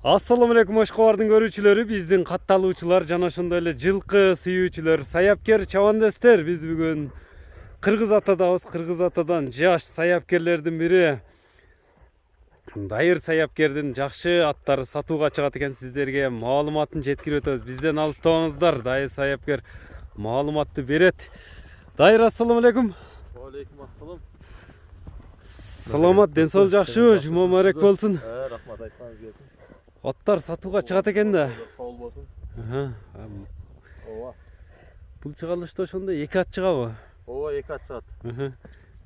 Assalamu alaikum Oşkobar'dın görүүчүлөрү, биздин катталуучулар жана ошондой эле жылкы сүйүүчүлөр, саяпкер чабандестер. Биз бүгүн Кыргыз Атадабыз. Кыргыз Атадан жаш саяпкерлердин бири Дайыр саяпкердин жакшы аттары сатууга чыгат экен. Сиздерге маалыматын жеткирип өтөбүз. Бизден алыстабаңыздар. Дайыр саяпкер маалыматты берет. Дайыр, ассаламу алейкум. Алейкум ассалам. Саламат, ден соолук жакшыбы? Жума мубарак болсун. Рахмат, айтпаңыз келсин. Аттар сатууга чыгат экен да. Кабыл болсун. Ооба. Бул чыгарылышта ошондо 2 ат чыгабы? Ооба, 2 ат чыгат.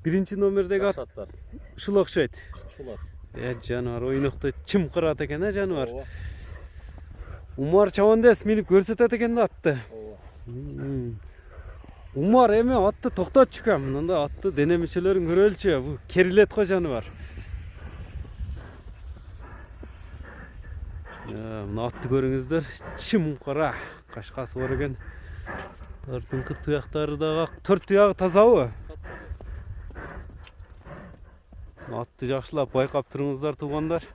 Биринчи номердеги аттар. ушул окшойт. Ушулар. Жаныбар ойноктойт, чымкырат экен жаныбар. Ооба. Умар чабандес минип көрсөтөт экен да атты. Ооба. Умар эми атты токтотчу экен. Мында атты дене мүчөлөрүн көрөлчү. Бул керилет го жаныбар. Мына атты көрүңүздөр, чымкыра кашкасы бар экен. Артыңкы туяктары дагы 4 туягы тазабы? Атты жакшылап байкап туруңуздар туугандар.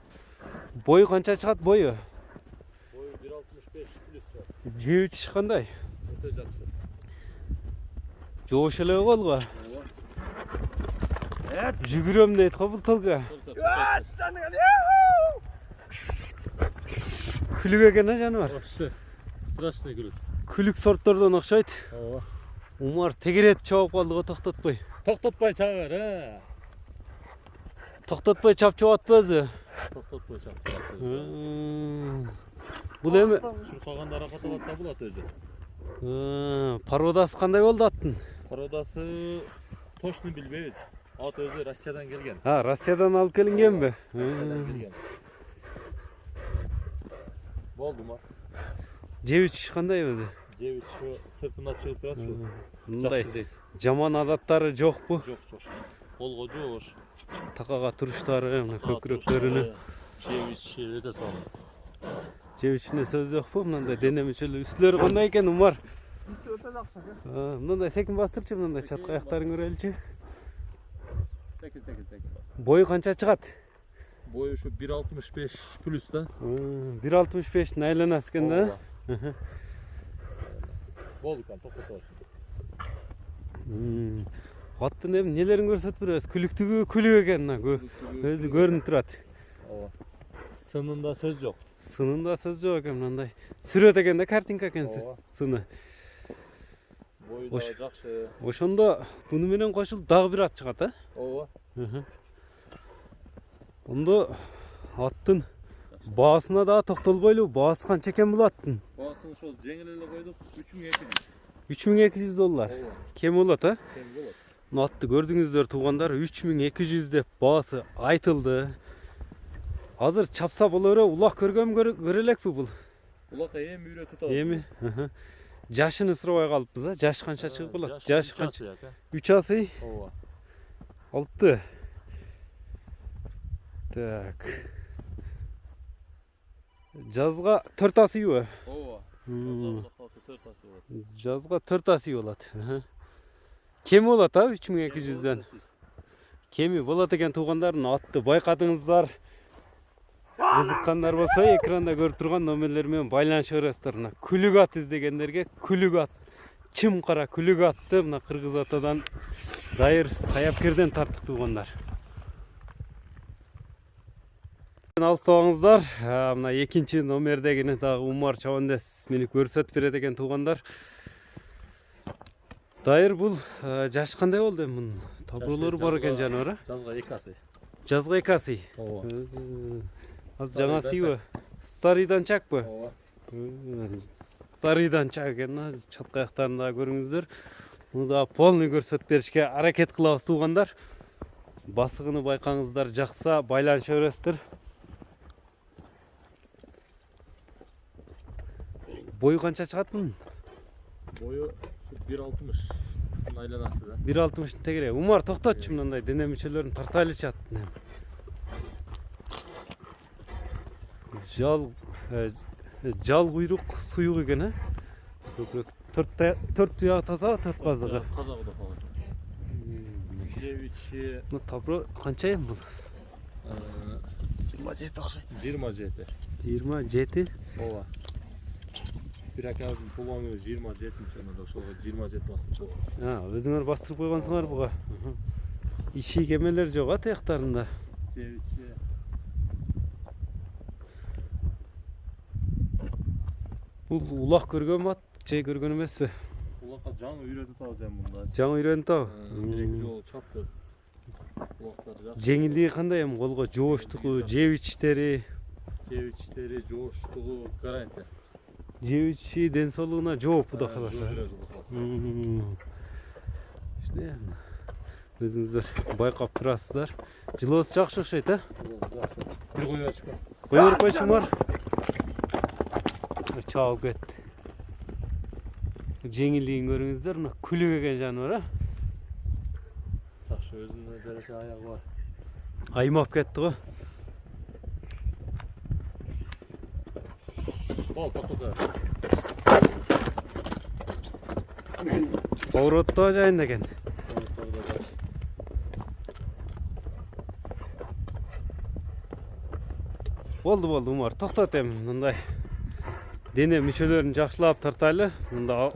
Бою канча чыгат бою? Бою 1.65 плюс чыгат. Жөөчү кандай? Өтө жакшы. Жоош эле голго. Ооба. Жүгүрөм дейт го бул толго. Күлүк экен жаныбар. Вообще страшный күлүк. Күлүк сорттордон окшойт. Ооба. Умар тегерет чабып калды го, токтотпой. Токтотпой чаба бер, Токтотпой чапчып атпызбы? Токтотпой чап. Бул эми Чуркаганда аракат алат да бул ат өзү. пародасы кандай болду аттын? Пародасы точно билбейбиз. Ат өзү Россиядан келген. Россиядан алып келингенби? Болду ма? Жебич кандай өзү? Жебич сыртына чыгып турат шу. Мындай жаман адаттары жокпу? Жок. Колго жоош. Такага туруштары, мына көкүрөктөрүнө. Жебич өтө салым. Жебичине сөз жокпу? Мындай дене мүчөлөр, үстүлөрү кандай экен Умар? Өтө жакшы экен. Мындай секин бастырчы, мындай чатка аяктарын көрөлчү. Секин. Бою канча чыгат? Бою ушу 1.65 плюс да. 1.65 айланасы экен да. Болду экен, токтоторсуң. Аттын эми нелерин көрсөтүп беребиз. Күлүктүгү күлүк экен, өзү көрүнүп турат. Ооба. Сынында сөз жок. Сынында сөз жок экен, мындай. Сүрөт экен да, картинка экен сыны. Бою да жакшы. Ошондо буну менен кошулуп дагы бир ат чыгат, Ооба. Ондо аттын баасына дагы токтолбойлу, баасы канча экен бул аттын? Баасын ошол жеңил эле койдук, 3200. 3200 доллар. Кем болот, Кем болот. Мына атты көрдүңүздөр туугандар, 3200 деп баасы айтылды. Азыр чапса болор, улак көргөм көрө элекпи бул? Улак эми үйрөтүп атат. Эми, жашын сурабай калыппыз, жаш канча чыгып болот? Жаш канча? 3 асы? Ооба. Алты. Так. Жазга 4 асыйбы? Ооба. Жазга 4 асый болот. Кеми болот 3200дөн? Кеми болот экен туугандар, атты байкадыңыздар. Кызыккандар болсо экранда көрүп турган номерлер менен байланыша бересиздер. Күлүк ат издегендерге күлүк ат, чымкыра күлүк атты мына Кыргыз Атадан Дайыр саяпкерден тарттык туугандар. Алыстабаңыздар, мына экинчи номердегини дагы Умар чабандес минип көрсөтүп берет экен туугандар. Дайыр бул жаш кандай болду эми мунун? Таброолору бар экен жаныбар, Жазга 2 асый. Жазга 2 асый. Ооба. Азыр жаңа сыйбы? Старыйдан чакпы? Ооба. Старыйдан чак экен, чатка аяктарын дагы көрүңүздөр. Муну да полный көрсөтүп беришке аракет кылабыз туугандар. Басыгыны байкаңыздар, жакса байланыша бересиздер. Бою канча чыгат мунун? Бою 1.60. Айланасы да. 1.60 тегере. Умар токтотчу, мындай дене мүчөлөрүн тартайлычы аттын. Жал куйрук суюк экен, көкүрөк 4 туягы таза, 4 казыгы. Казагы да калган. Жевичи. Ну табро канча эми бул? 27 окшойт. 27. 27. Ооба. Bir akabın pulvanı 27-nji ошол 27 бастырып коебуз. Өзүңөр бастырып койгонсуңар буга. Иши кемелер жок а тияктарында. Жебичи. Бул улак көргөн бат, же көргөн эмеспи? Улакка жаңы үйрөтүп атабыз эми мында. Жаңы үйрөнүп атабы? Бирек жол чапты. Улактар жакшы. Жеңилдиги кандай эми колго жооштугу, жеп ичтери? Жеп ичтери, жооштугу гарантия. Жеп ичи ден соолугуна жооп Кудай Жол кааласа. жүрөт, Кудай İşte өзүңүздөр байкап турасыздар. Жылыбыз жакшы окшойт, а? кааласа. Бир кой ачкан. Койгор койчуңар. Чабып кетти. Жеңилдигин көрүңүздөр, мына күлүп экен жаныбар, а? Жакшы, өзүнө жараша аягы бар. Аймап кетти го. Бол, токтото. Поворотто жайын экен. Болду, Умар. Токтот эми мындай. Дене мүчөлөрүн жакшылап тартайлы. Мында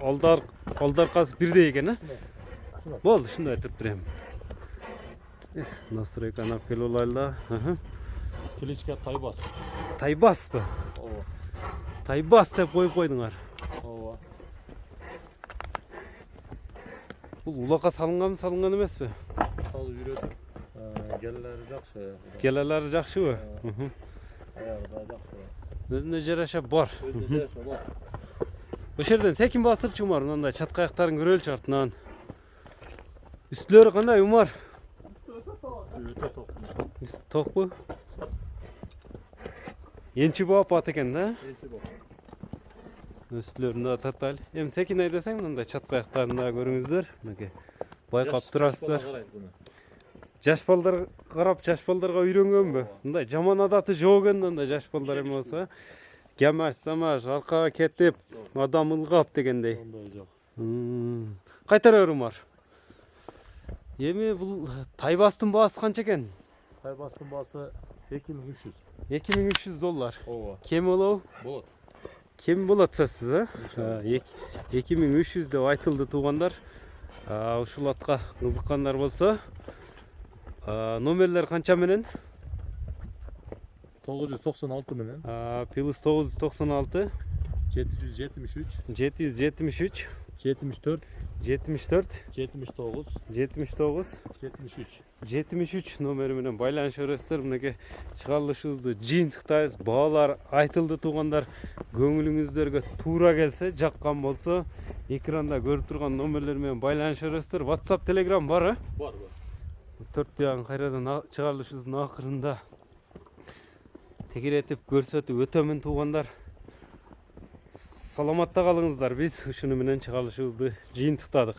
алдаркасы бирдей экен, а? Болду, ушундай туруп турем. Настройканы алып келип алайлы да. Кличка Тайбас. Тайбаспы? Ооба. Тайбас деп коюп койдуңар. Ооба. Бул улакка салынган эмеспи? Салып үйрөтүп, келелери жакшы. Келелери жакшыбы? Аягы да жакшы. Өзүнө жараша бар. Өзүнө жараша бар. Ошол жерден секин бастырчу Умар, мындай чатка аяктарын көрөлчү артынан. Үстүлөрү кандай Умар? Өтө токту. Токпу? Энчи бап ат экен да? Энчи бап. Үстүлөрүн да тартайлы. Эми секин айдасаң мындай чатка аяктарын да көрүңүздөр. Мынакей. Байкап турасыздар. Жаш балдар карап, жаш балдарга үйрөнгөнбү? Мындай жаман адаты жок экен мындай жаш балдар эме болсо. Гамаш, самаш, аркага кетип, адам ылгап дегендей. Ондай жок. Кайтара бер Умар. Эми бул Тайбастын баасы канча экен? Тайбастын баасы 2300. $2300. Ооба. Кем болобу? Болот. Кем болот сөзсүз, а? 2300 деп айтылды туугандар. Ушул атка кызыккандар болсо, номерлер канча менен? 996 менен. Плюс 996 773 773 74 74 79 79 73. 73 номери менен байланыша бересиздер. Мынакей чыгарылышыбызды жыйынтыктайбыз. Баалар айтылды туугандар. Көңүлүңүздөргө туура келсе, жаккан болсо, экранда көрүп турган номерлер менен байланыша бересиздер. WhatsApp, Telegram бар, Бар. 4 кайрадан чыгарылышыбыздын акырында тегеретип көрсөтүп өтөмүн туугандар. Саламатта калыңыздар. Биз ушуну менен чыгарылышыбызды жыйынтыктадык.